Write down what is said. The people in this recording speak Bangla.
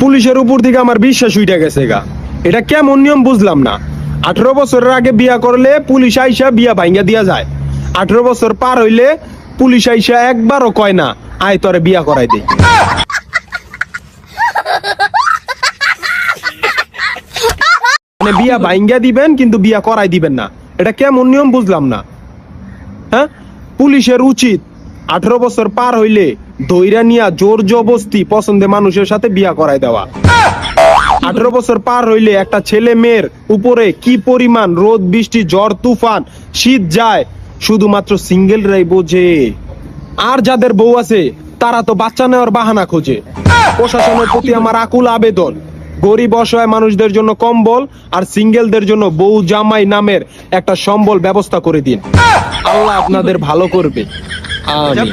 পুলিশের উপর থেকে আমার বিশ্বাস উঠে গেছে গা। এটা কেমন নিয়ম বুঝলাম না। 18 বছরের আগে বিয়া করলে পুলিশ আইসা বিয়া ভাঙ্গা দিয়া যায়, 18 বছর পার হইলে পুলিশ আইসা একবারও কয় না আয় তোরে বিয়া করাই দেই। মানে বিয়া ভাঙ্গা দিবেন কিন্তু বিয়া করাই দিবেন না, এটা কেমন নিয়ম বুঝলাম না। হ্যাঁ, পুলিশের উচিত 18 বছর পার হইলে দইরা নিয়া জোর জবস্তি পছন্দের মানুষের সাথে বিয়া করাই দেওয়া। 18 বছর পার হইলে একটা ছেলে মেয়ের উপরে কি পরিমাণ রোদ বৃষ্টি ঝড় তুফান শীত যায় শুধুমাত্র সিঙ্গেলরাই বোঝে। আর যাদের বউ আছে তারা তো বাচ্চা নেওয়ার বাহানা খোঁজে। প্রশাসনের প্রতি আমার আকুল আবেদন, গরিব অসহায় মানুষদের জন্য কম্বল আর সিঙ্গেলদের জন্য বউ জামাই নামের একটা সম্বল ব্যবস্থা করে দিন। আল্লাহ আপনাদের ভালো করবে। আমিন।